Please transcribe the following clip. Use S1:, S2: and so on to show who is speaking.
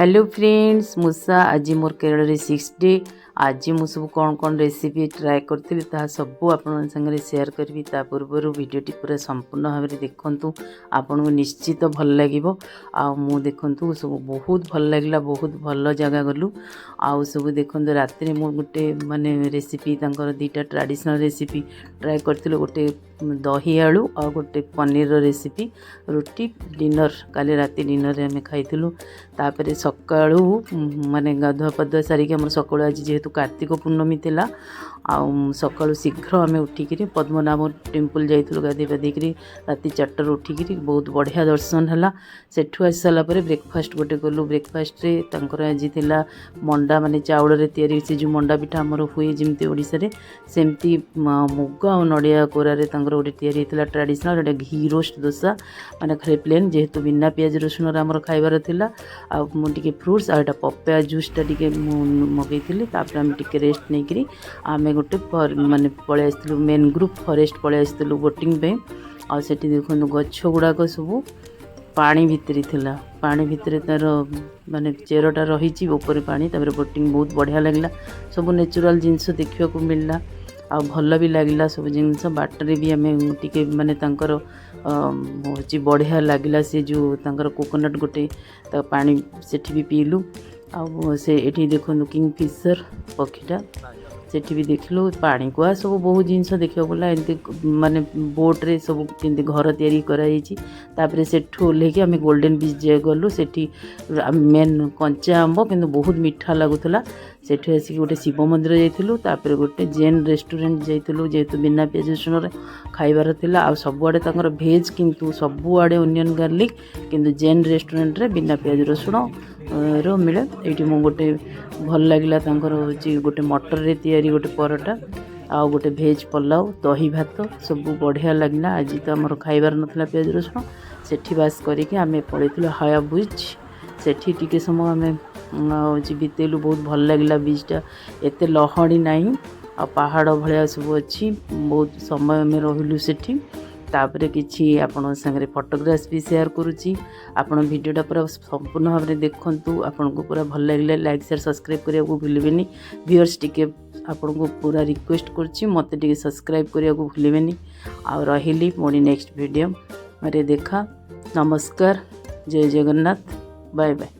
S1: Hello friends मुसा आज मोर केरल रे 6 day आज मु सब कौन कौन रेसिपी ट्राए करथिली ता सब आपन संगे शेयर करबी। ता पूर्वर वीडियोटी पूरा संपूर्ण भाव में देखंतु आपन को निश्चित भल लागिवो। आ मु देखंतु सब बहुत भल लागला, बहुत भल जगह गलु। आ सब देखंतु रात्रि मु गोटे माने रेसिपी तांकर दीटा ट्रेडिशनल रेसिपी ट्राए करथिलो, गोटे दही आलू और गोटे पनीर रेसिपी रोटी डिनर काली राति डिनर रे हमें खाइथिलु। तापरे सकाळू माने गाधुआ पाधुआ सारिक आम सकाळू आज जेहेतु कार्तिक पूर्णमी थिला सकाळू शीघ्र आम उठिकी पद्मनाभ टेम्पल जाइलु गाधे पाधेकरी राति 4 उठिकी बहुत बढ़िया दर्शन है। सेठू आसी सारा ब्रेकफास्ट गोटे कलु। ब्रेकफास्ट रे तांकर आज थिला मंडा माने चाउल रे तैयारी से जो मंडा पिठा हमर हुए जमती ओडिसा रे सेमती मुग और नड़िया कोरारे तांकर गोटे तैयारी थिला ट्रेडिशनल गोटे घी रोस्ट डोसा माने खाली प्लेन जेहेतु बिना पियाज रसुन आमर खाइबार थिला। आ मुझे फ्रुट्स आ पपाया जूसटा टी मगैली। आम टे रेस्ट नहीं करी आम गोटे माने पलि आसलु मेन ग्रुप फरेस्ट पलि आसलु बोटिंग पे। आठ देखो गछ गुड़ाक सब पानी भितर थिला, पानी भितर तार माने चेरटा रही ऊपर पानी तापर बोटिंग बहुत बढ़िया लगला। सब नेचुरल जिनस देखा मिलला आ भल भी लगला सब जिनस। बाटरे भी आम टे माने तांकर होची बढ़िया लगला से जो तांकर कोकोनट गोटे पानी सेठी भी पीलु। आ से एठी देखो किंगफिशर पक्षीटा सेठी भी देखलु। पानी कुआ सब बहुत जिनस देखा गला एमती माने बोट रे सब केमती घर तैयारी कराई। तापरे सेठू ओल्हेकी आम गोल्डन बीच जाए गलु। सेठी मेन कंचा आंब किंतु बहुत मीठा लगुला। सेठी आसिक गोटे शिव मंदिर जाइलु। तापरे गोटे जैन रेस्टोरेंट जाइलु जेहेतु बिना पियाज रसुन खाइबार थिला। आ सबुआडे तांकर भेज किंतु सबुआडे ओनियन गार्लिक किंतु जैन रेस्टोरेंट रे बिना पियाज रसुन रो मिले। ये मो गोटे भल लगला तांकर होची गोटे मटर रे तैयारी गोटे परोटा आ गोटे भेज पुलाव दही भात सब बढ़िया लगला। आज तो आमर खाइबार नथला पियाज रसुन सेठी बास करके आम पड़ेलु हाया बीच। सेठी टिके समय आम होची बितेलु बहुत भल लगला। बीचटा एते लहड़ी नहीं आ पहाड़ भलिया सब अच्छी बहुत समय में रहिलु सेठी। तापरे किछि आपण संगे फोटोग्राफ्स भी शेयर करुच्ची। आपण वीडियोटा पूरा संपूर्ण भाव में देखंतु आपण को पूरा भल लगले लाइक शेयर सब्सक्राइब करिया को भूलिबेनी। व्यूअर्स टिके आपण को पूरा रिक्वेस्ट करछि मते टिके सब्सक्राइब करिया को भूलिबेनी। आ रहिली मोरी नेक्स्ट वीडियो मारे देखा। नमस्कार, जय जगन्नाथ, बाय बाय।